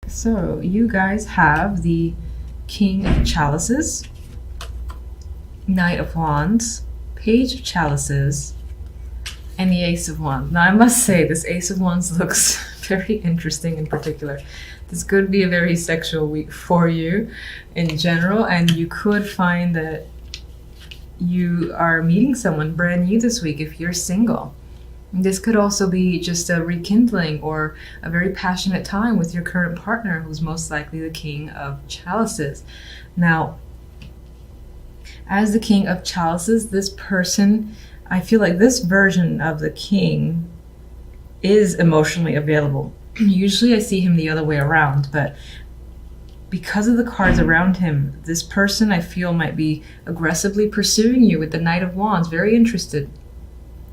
So you guys have the King of Chalices, Knight of Wands, Page of Chalices, and the Ace of Wands. Now I must say this Ace of Wands looks very interesting in particular. This could be a very sexual week for you in general, and you could find that you are meeting someone brand new this week if you're single. This could also be just a rekindling or a very passionate time with your current partner, who's most likely the King of Chalices. Now, as the King of Chalices, this person, I feel like this version of the king is emotionally available. Usually I see him the other way around, but because of the cards around him, this person I feel might be aggressively pursuing you with the Knight of Wands, very interested.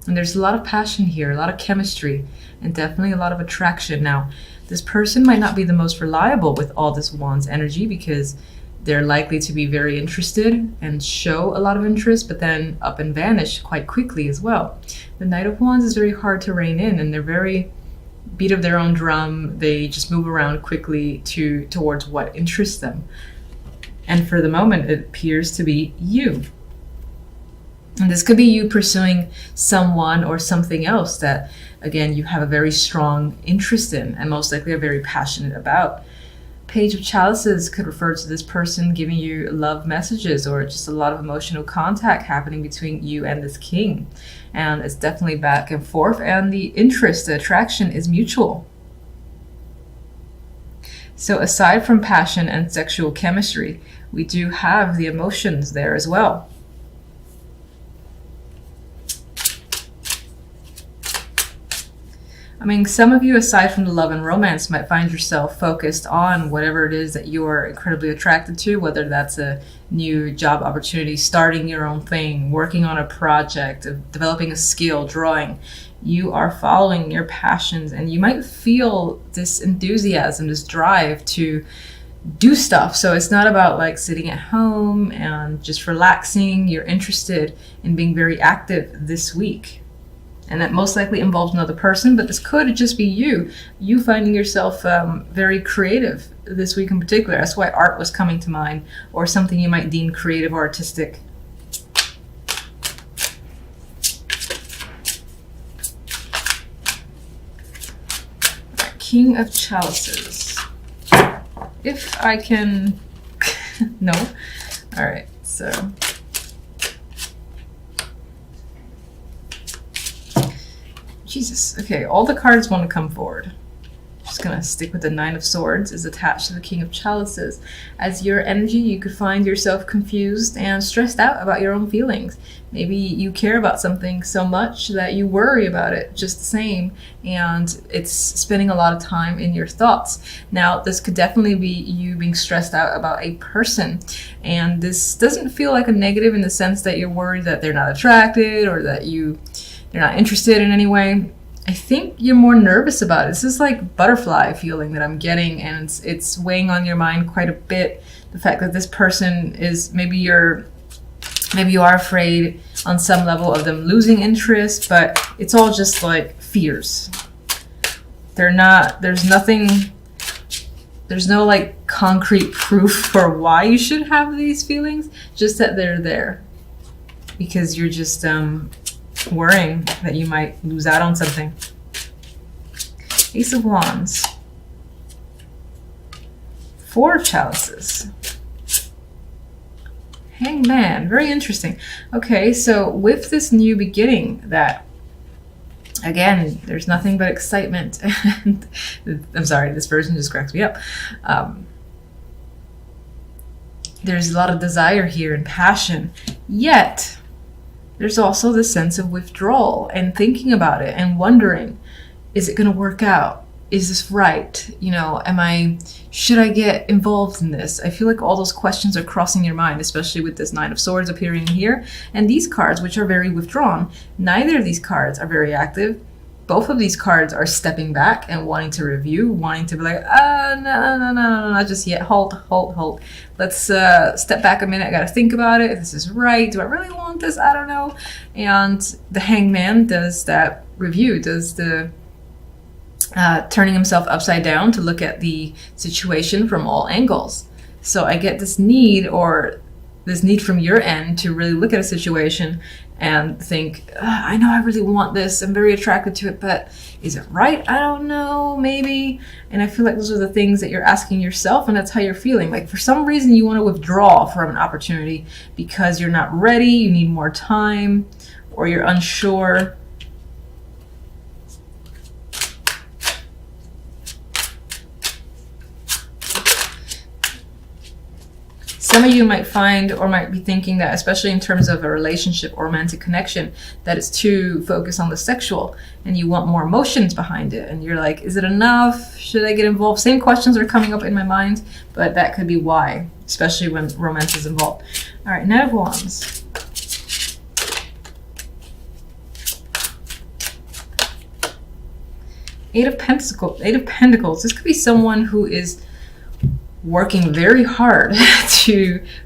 And there's a lot of passion here, a lot of chemistry, and definitely a lot of attraction. Now, this person might not be the most reliable with all this Wands energy because they're likely to be very interested and show a lot of interest, but then up and vanish quite quickly as well. The Knight of Wands is very hard to rein in, and they're very beat of their own drum. They just move around quickly towards what interests them. And for the moment, it appears to be you. And this could be you pursuing someone or something else that, again, you have a very strong interest in and most likely are very passionate about. Page of Chalices could refer to this person giving you love messages or just a lot of emotional contact happening between you and this king. And it's definitely back and forth, and the interest, the attraction is mutual. So aside from passion and sexual chemistry, we do have the emotions there as well. I mean, some of you, aside from the love and romance, might find yourself focused on whatever it is that you are incredibly attracted to, whether that's a new job opportunity, starting your own thing, working on a project, developing a skill, drawing. You are following your passions, and you might feel this enthusiasm, this drive to do stuff. So it's not about like sitting at home and just relaxing. You're interested in being very active this week. And that most likely involves another person, but this could just be you finding yourself very creative this week in particular. That's why art was coming to mind, or something you might deem creative or artistic. King of Chalices. If I can... No? Alright, so... Jesus. Okay, all the cards want to come forward. Just gonna stick with the Nine of Swords is attached to the King of Chalices. As your energy, you could find yourself confused and stressed out about your own feelings. Maybe you care about something so much that you worry about it just the same, and it's spending a lot of time in your thoughts. Now, this could definitely be you being stressed out about a person, and this doesn't feel like a negative in the sense that you're worried that they're not attracted or that they're not interested in any way. I think you're more nervous about it. This is like butterfly feeling that I'm getting, and it's weighing on your mind quite a bit. The fact that this person is, maybe you are afraid on some level of them losing interest, but it's all just like fears. There's no like concrete proof for why you should have these feelings, just that they're there. Because you're just worrying that you might lose out on something. Ace of Wands. Four of Chalices. Hangman. Very interesting. Okay, so with this new beginning that, again, there's nothing but excitement. And I'm sorry, this version just cracks me up. There's a lot of desire here and passion, yet there's also this sense of withdrawal and thinking about it and wondering, is it going to work out? Is this right? You know, should I get involved in this? I feel like all those questions are crossing your mind, especially with this Nine of Swords appearing here. And these cards, which are very withdrawn, neither of these cards are very active. Both of these cards are stepping back and wanting to review, wanting to be like, no, not just yet. Halt. Let's step back a minute. I gotta think about it. If this is right, do I really want this? I don't know. And the Hangman does that review, does the turning himself upside down to look at the situation from all angles. So I get this need, or this need from your end, to really look at a situation and think, I know I really want this, I'm very attracted to it, but is it right? I don't know, maybe. And I feel like those are the things that you're asking yourself, and that's how you're feeling. Like for some reason you want to withdraw from an opportunity because you're not ready, you need more time, or you're unsure. Some of you might find, or might be thinking that, especially in terms of a relationship or romantic connection, that it's too focused on the sexual and you want more emotions behind it. And you're like, is it enough? Should I get involved? Same questions are coming up in my mind, but that could be why, especially when romance is involved. All right, Knight of Wands. Eight of Pentacles. This could be someone who is working very hard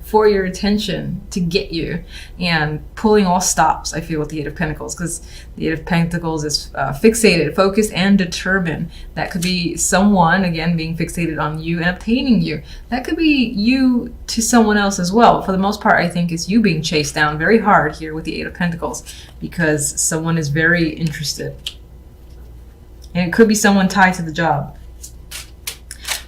for your attention, to get you, and pulling all stops, I feel, with the Eight of Pentacles, because the Eight of Pentacles is fixated, focused, and determined. That could be someone, again, being fixated on you and obtaining you. That could be you to someone else as well. For the most part, I think it's you being chased down very hard here with the Eight of Pentacles, because someone is very interested. And it could be someone tied to the job.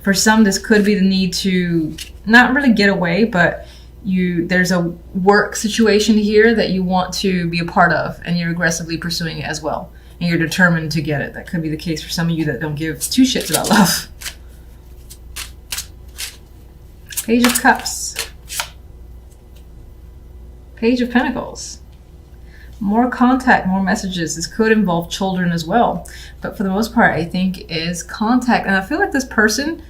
For some, this could be the need to not really get away, but there's a work situation here that you want to be a part of, and you're aggressively pursuing it as well. And you're determined to get it. That could be the case for some of you that don't give two shits about love. Page of Cups. Page of Pentacles. More contact, more messages. This could involve children as well. But for the most part, I think is contact. And I feel like this person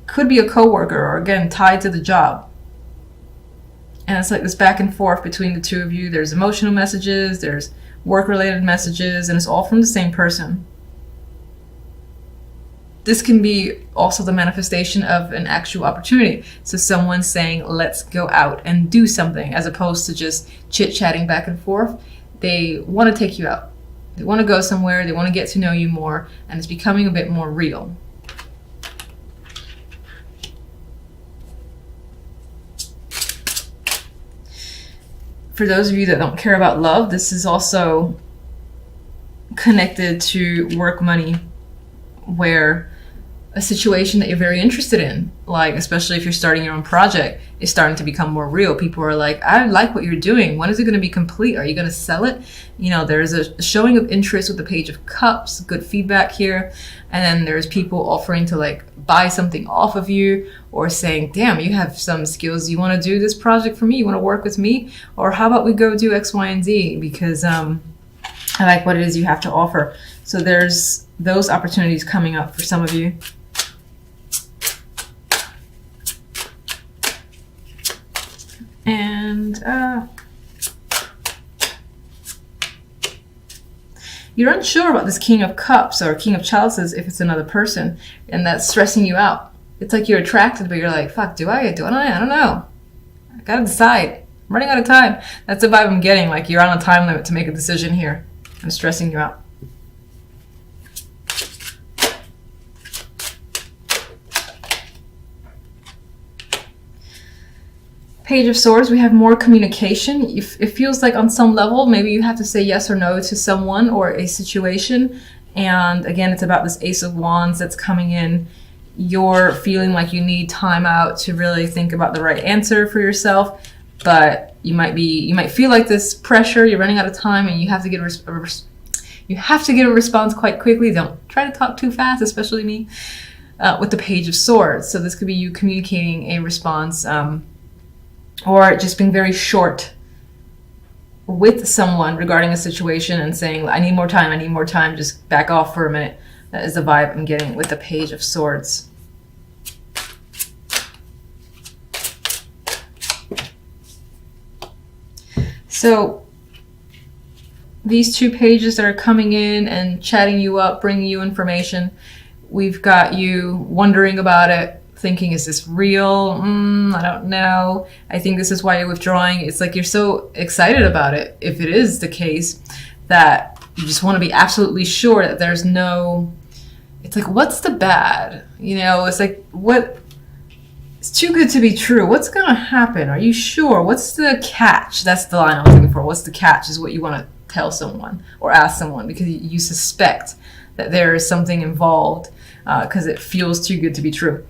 could be a coworker, or again, tied to the job. And it's like this back and forth between the two of you. There's emotional messages, there's work-related messages, and it's all from the same person. This can be also the manifestation of an actual opportunity. So someone saying, let's go out and do something, as opposed to just chit-chatting back and forth. They want to take you out. They want to go somewhere, they want to get to know you more, and it's becoming a bit more real. For those of you that don't care about love, this is also connected to work, money, where a situation that you're very interested in, like especially if you're starting your own project, is starting to become more real. People are like, I like what you're doing. When is it going to be complete? Are you going to sell it? You know, there's a showing of interest with the Page of Cups, good feedback here. And then there's people offering to like buy something off of you, or saying, damn, you have some skills. You want to do this project for me? You want to work with me? Or how about we go do X, Y, and Z? Because I like what it is you have to offer. So there's those opportunities coming up for some of you. And you're unsure about this King of Cups or King of Chalices if it's another person, and that's stressing you out. It's like you're attracted, but you're like, fuck, do I? I don't know. I gotta decide. I'm running out of time. That's the vibe I'm getting, like you're on a time limit to make a decision here. I'm stressing you out. Page of Swords, we have more communication. It feels like on some level, maybe you have to say yes or no to someone or a situation. And again, it's about this Ace of Wands that's coming in. You're feeling like you need time out to really think about the right answer for yourself. But you might feel like this pressure, you're running out of time, and you have to get a response quite quickly. Don't try to talk too fast, especially me, with the Page of Swords. So this could be you communicating a response, or just being very short with someone regarding a situation and saying, I need more time, just back off for a minute. That is the vibe I'm getting with the Page of Swords. So these two pages that are coming in and chatting you up, bringing you information, we've got you wondering about it, thinking, is this real? I don't know. I think this is why you're withdrawing. It's like you're so excited about it, if it is the case, that you just want to be absolutely sure that there's no it's like, what's the bad? You know, it's like, what? It's too good to be true. What's going to happen? Are you sure? What's the catch? That's the line I was looking for. What's the catch is what you want to tell someone or ask someone, because you suspect that there is something involved because it feels too good to be true.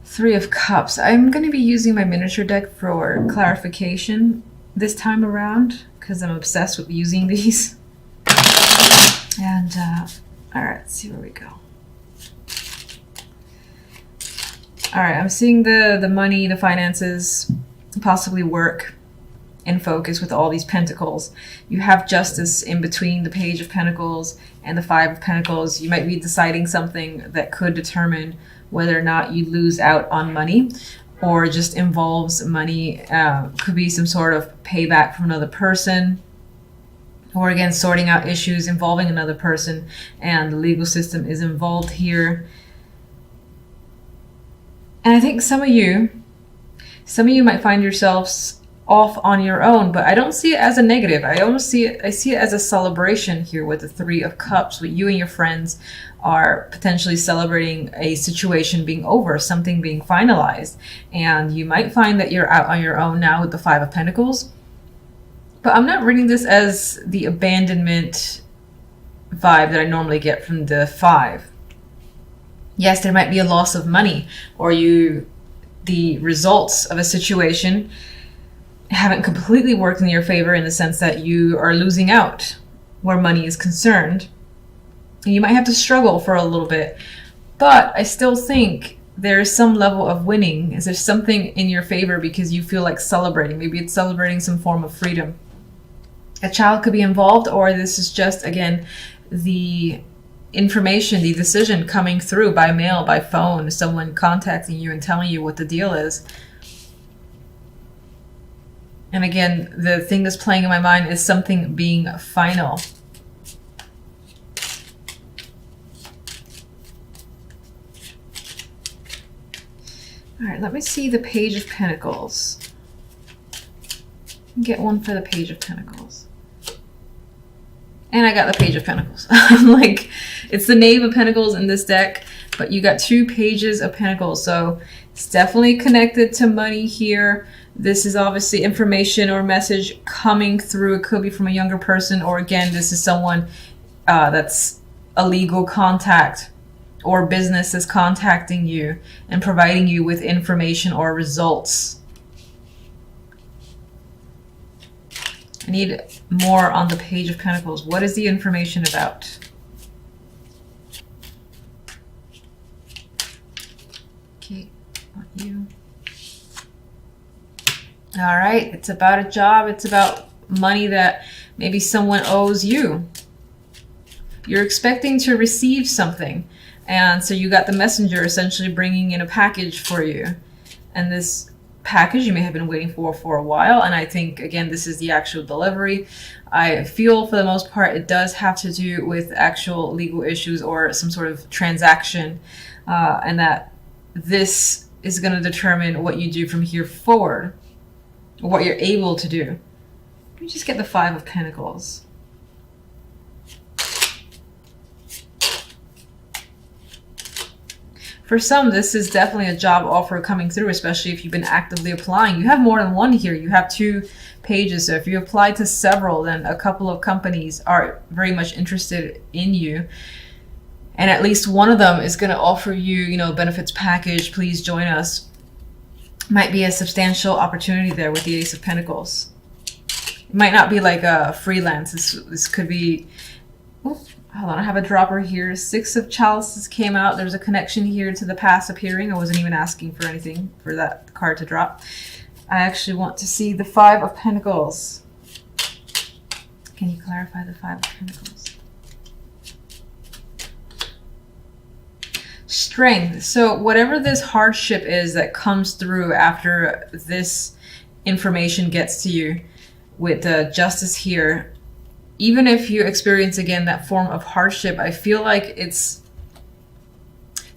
Three of Cups. I'm going to be using my miniature deck for clarification this time around because I'm obsessed with using these. And all right, let's see where we go. All right, I'm seeing the money, the finances, possibly work in focus with all these pentacles. You have Justice in between the Page of Pentacles and the Five of Pentacles. You might be deciding something that could determine whether or not you lose out on money or just involves money. Could be some sort of payback from another person, or again, sorting out issues involving another person, and the legal system is involved here. And I think some of you might find yourselves off on your own, but I don't see it as a negative. I see it as a celebration here with the Three of Cups, with you and your friends are potentially celebrating a situation being over, something being finalized. And you might find that you're out on your own now with the Five of Pentacles. But I'm not reading this as the abandonment vibe that I normally get from the Five. Yes, there might be a loss of money, or the results of a situation haven't completely worked in your favor in the sense that you are losing out where money is concerned. And you might have to struggle for a little bit, but I still think there is some level of winning. Is there something in your favor because you feel like celebrating? Maybe it's celebrating some form of freedom. A child could be involved, or this is just, again, the information, the decision coming through by mail, by phone, someone contacting you and telling you what the deal is. And again, the thing that's playing in my mind is something being final. All right, let me see the Page of Pentacles. Get one for the Page of Pentacles. And I got the Page of Pentacles. I'm like, it's the Knave of Pentacles in this deck, but you got two Pages of Pentacles. So it's definitely connected to money here. This is obviously information or message coming through. It could be from a younger person, or again, this is someone that's a legal contact or business is contacting you and providing you with information or results. I need more on the Page of Pentacles. What is the information about? Okay, not you. All right, it's about a job. It's about money that maybe someone owes you. You're expecting to receive something. And so you got the messenger essentially bringing in a package for you. And this package you may have been waiting for a while. And I think, again, this is the actual delivery. I feel for the most part it does have to do with actual legal issues or some sort of transaction. And that this is going to determine what you do from here forward, or what you're able to do. Let me just get the Five of Pentacles. For some, this is definitely a job offer coming through, especially if you've been actively applying. You have more than one here. You have two pages. So if you apply to several, then a couple of companies are very much interested in you. And at least one of them is going to offer you, benefits package. Please join us. Might be a substantial opportunity there with the Ace of Pentacles. It might not be like a freelance. This could be... Hold on, I have a dropper here. Six of Chalices came out. There's a connection here to the past appearing. I wasn't even asking for anything for that card to drop. I actually want to see the Five of Pentacles. Can you clarify the Five of Pentacles? Strength. So whatever this hardship is that comes through after this information gets to you with the Justice here, even if you experience, again, that form of hardship, I feel like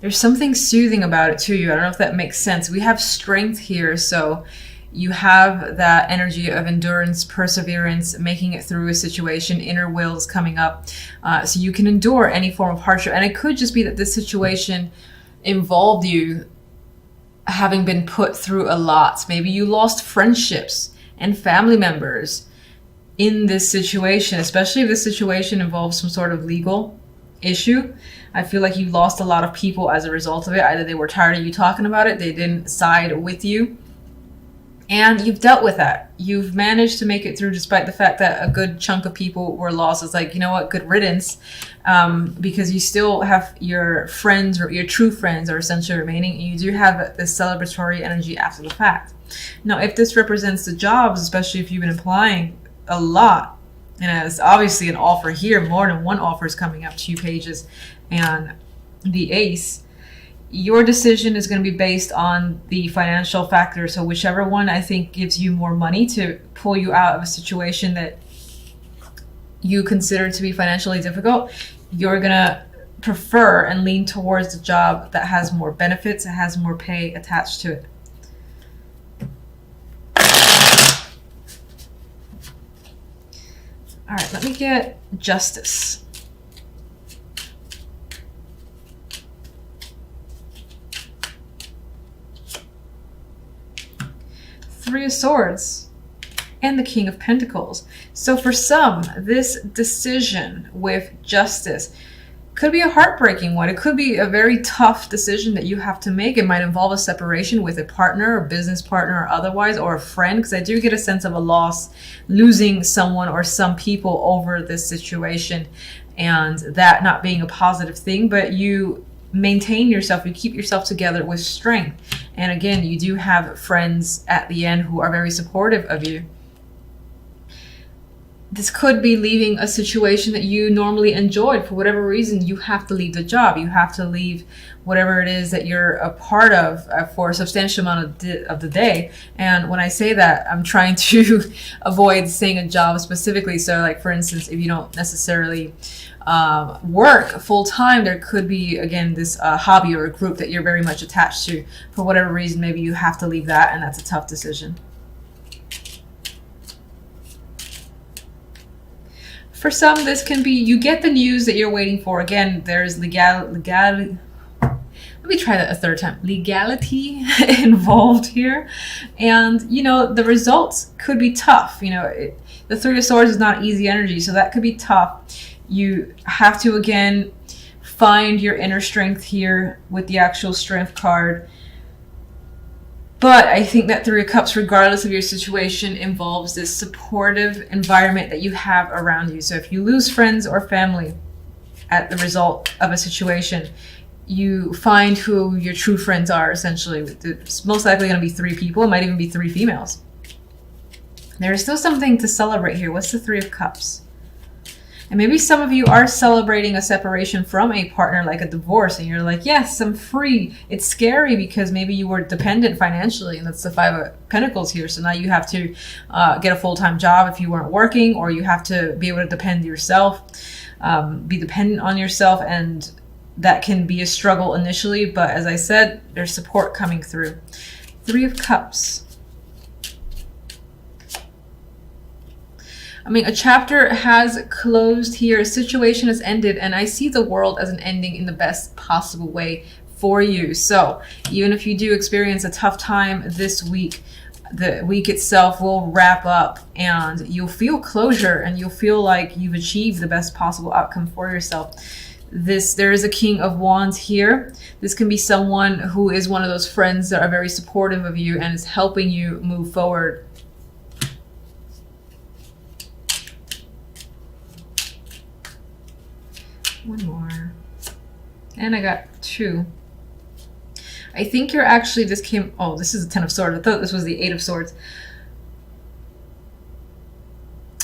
there's something soothing about it to you. I don't know if that makes sense. We have strength here, so You have that energy of endurance, perseverance, making it through a situation, inner will is coming up. So you can endure any form of hardship. And it could just be that this situation involved you having been put through a lot. Maybe you lost friendships and family members in this situation, especially if this situation involves some sort of legal issue. I feel like you lost a lot of people as a result of it. Either they were tired of you talking about it, they didn't side with you, and you've dealt with that. You've managed to make it through despite the fact that a good chunk of people were lost. It's like, you know what, good riddance, because you still have your friends, or your true friends are essentially remaining, and you do have this celebratory energy after the fact. Now, if this represents the jobs, especially if you've been applying a lot, and it's obviously an offer here, more than one offer is coming up, 2 pages and the ace, your decision is going to be based on the financial factor. So whichever one I think gives you more money to pull you out of a situation that you consider to be financially difficult, you're going to prefer and lean towards the job that has more benefits, it has more pay attached to it. All right, let me get justice. Three of Swords and the King of Pentacles. So for some, this decision with justice could be a heartbreaking one. It could be a very tough decision that you have to make. It might involve a separation with a partner, a business partner, or otherwise, or a friend, because I do get a sense of a loss, losing someone or some people over this situation, and that not being a positive thing. But you maintain yourself, you keep yourself together with strength. And again, you do have friends at the end who are very supportive of you. This could be leaving a situation that you normally enjoyed. For whatever reason, you have to leave the job. You have to leave whatever it is that you're a part of for a substantial amount of the day. And when I say that, I'm trying to avoid saying a job specifically. So like, for instance, if you don't necessarily work full-time, there could be, again, this hobby or a group that you're very much attached to. For whatever reason, maybe you have to leave that, and that's a tough decision. For some, this can be, you get the news that you're waiting for. Again, there's legality. Let me try that a third time. Legality involved here. And, you know, the results could be tough. You know, the Three of Swords is not easy energy, so that could be tough. You have to, again, find your inner strength here with the actual Strength card. But I think that Three of Cups, regardless of your situation, involves this supportive environment that you have around you. So if you lose friends or family at the result of a situation, you find who your true friends are, essentially. It's most likely going to be 3 people. It might even be 3 females. There is still something to celebrate here. What's the Three of Cups? And maybe some of you are celebrating a separation from a partner, like a divorce, and you're like, yes, I'm free. It's scary because maybe you were dependent financially, and that's the Five of Pentacles here. So now you have to get a full-time job if you weren't working, or you have to be able to depend yourself, be dependent on yourself, and that can be a struggle initially. But as I said, there's support coming through. Three of Cups. I mean, a chapter has closed here, a situation has ended, and I see the world as an ending in the best possible way for you. So even if you do experience a tough time this week, the week itself will wrap up and you'll feel closure and you'll feel like you've achieved the best possible outcome for yourself. There is a King of Wands here. This can be someone who is one of those friends that are very supportive of you and is helping you move forward. One more. And I got 2. I think you're actually, this is a 10 of Swords. I thought this was the 8 of Swords.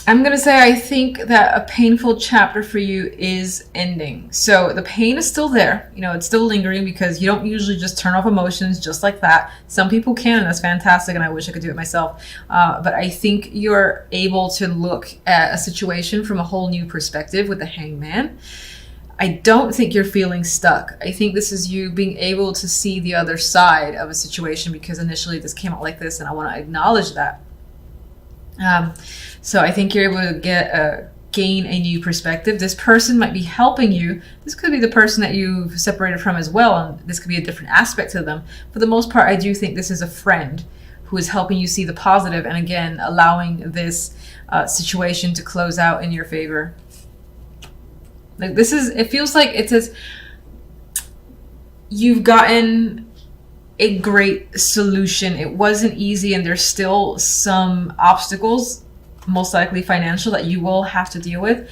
I'm going to say I think that a painful chapter for you is ending. So the pain is still there. You know, it's still lingering because you don't usually just turn off emotions just like that. Some people can, and that's fantastic, and I wish I could do it myself. But I think you're able to look at a situation from a whole new perspective with the Hangman. I don't think you're feeling stuck. I think this is you being able to see the other side of a situation, because initially this came out like this, and I want to acknowledge that. So I think you're able to gain a new perspective. This person might be helping you. This could be the person that you've separated from as well, and this could be a different aspect to them. For the most part, I do think this is a friend who is helping you see the positive, and again, allowing this situation to close out in your favor. Like this is, it feels like it says you've gotten a great solution. It wasn't easy, and there's still some obstacles, most likely financial, that you will have to deal with.